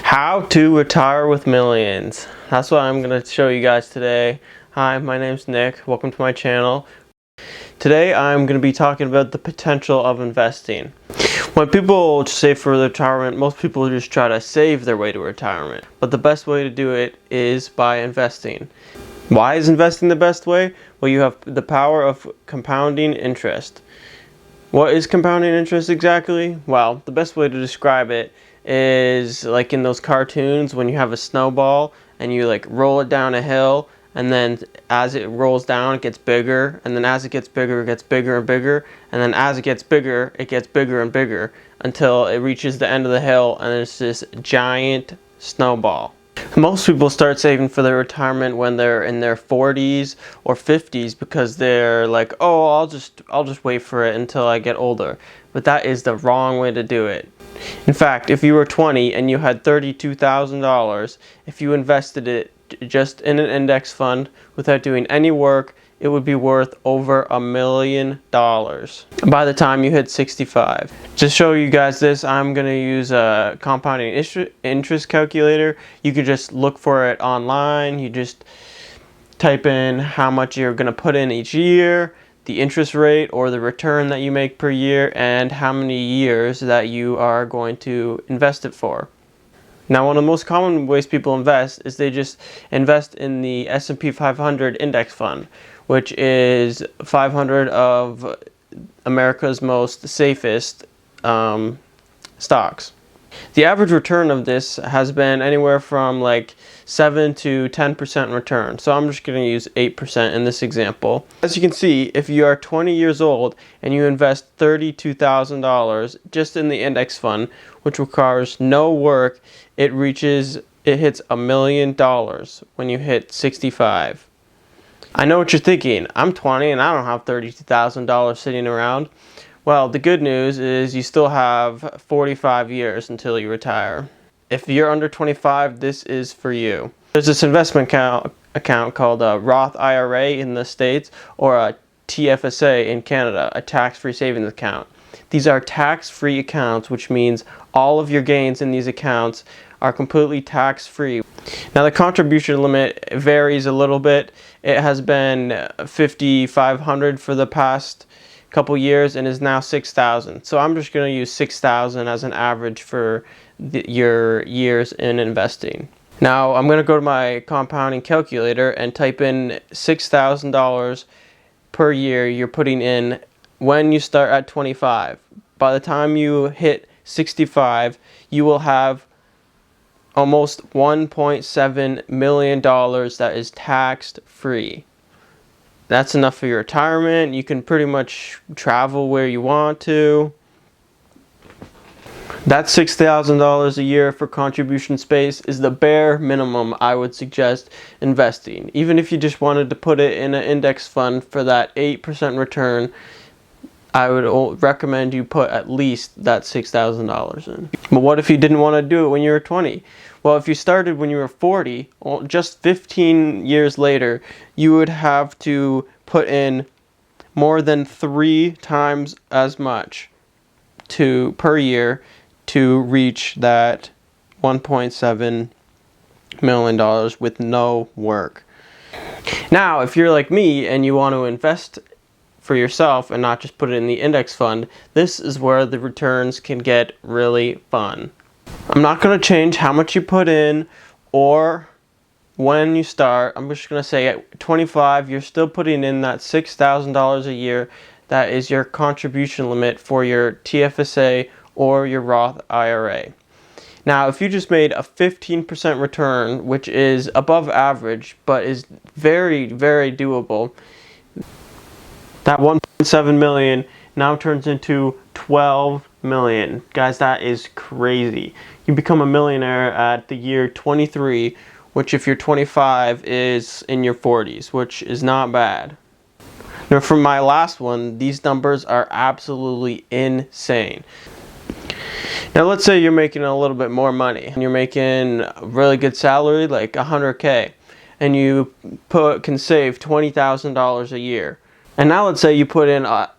How to retire with millions. That's what I'm going to show you guys today. Hi, my name's Nick. Welcome to my channel. Today I'm going to be talking about the potential of investing. When people save for retirement, most people just try to save their way to retirement. But the best way to do it is by investing. Why is investing the best way? Well, you have the power of compounding interest. What is compounding interest exactly? Well, the best way to describe it is like in those cartoons when you have a snowball and you like roll it down a hill, and then as it rolls down it gets bigger, and then as it gets bigger it gets bigger and bigger, and then as it gets bigger it gets bigger and bigger until it reaches the end of the hill and it's this giant snowball. Most people start saving for their retirement when they're in their 40s or 50s because they're like, oh, I'll just wait for it until I get older. But that is the wrong way to do it. In fact, if you were 20 and you had $32,000, if you invested it just in an index fund without doing any work, it would be worth over $1 million by the time you hit 65. To show you guys this, I'm going to use a compounding interest calculator. You could just look for it online. You just type in how much you're going to put in each year, the interest rate or the return that you make per year, and how many years that you are going to invest it for. Now, one of the most common ways people invest is they just invest in the S&P 500 index fund, which is 500 of America's most safest stocks. The average return of this has been anywhere from like 7 to 10% return. So I'm just going to use 8% in this example. As you can see, if you are 20 years old and you invest $32,000 just in the index fund, which requires no work, it hits $1 million when you hit 65. I know what you're thinking. I'm 20 and I don't have $32,000 sitting around. Well, the good news is you still have 45 years until you retire. If you're under 25, this is for you. There's this investment account called a Roth IRA in the States, or a TFSA in Canada, a tax-free savings account. These are tax-free accounts, which means all of your gains in these accounts are completely tax-free. Now, the contribution limit varies a little bit. It has been $5,500 for the past couple years and is now $6,000. So I'm just going to use $6,000 as an average for your years in investing. Now I'm going to go to my compounding calculator and type in $6,000 per year you're putting in when you start at 25. By the time you hit 65, you will have almost $1.7 million that is tax free. That's enough for your retirement. You can pretty much travel where you want to. That $6,000 a year for contribution space is the bare minimum I would suggest investing. Even if you just wanted to put it in an index fund for that 8% return, I would recommend you put at least that $6,000 in. But what if you didn't want to do it when you were 20? Well, if you started when you were 40, well, just 15 years later, you would have to put in more than 3 times as much per year to reach that $1.7 million with no work. Now, if you're like me and you want to invest for yourself and not just put it in the index fund, this is where the returns can get really fun. I'm not going to change how much you put in or when you start. I'm just going to say at 25, you're still putting in that $6,000 a year. That is your contribution limit for your TFSA or your Roth IRA. Now, if you just made a 15% return, which is above average, but is very, very doable, that $1.7 million now turns into $12 million. Guys, that is crazy. You become a millionaire at the year 23, which if you're 25 is in your 40s, which is not bad. Now, from my last one, these numbers are absolutely insane. Now, let's say you're making a little bit more money and you're making a really good salary, like $100K, and you can save $20,000 a year. And now let's say you put in a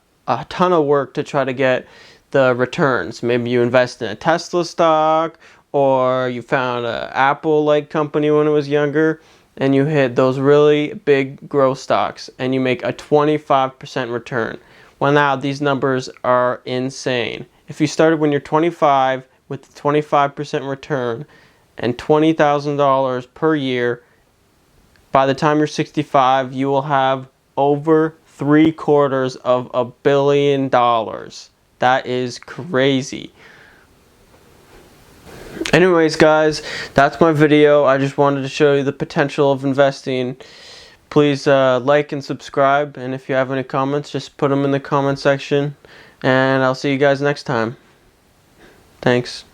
ton of work to try to get the returns. Maybe you invest in a Tesla stock or you found an Apple-like company when it was younger, and you hit those really big growth stocks, and you make a 25% return. Well, now these numbers are insane. If you started when you're 25 with 25% return and $20,000 per year, by the time you're 65, you will have over $750 million. That is crazy. Anyways, guys, that's my video. I just wanted to show you the potential of investing. Please like and subscribe, and if you have any comments, just put them in the comment section, and I'll see you guys next time. Thanks.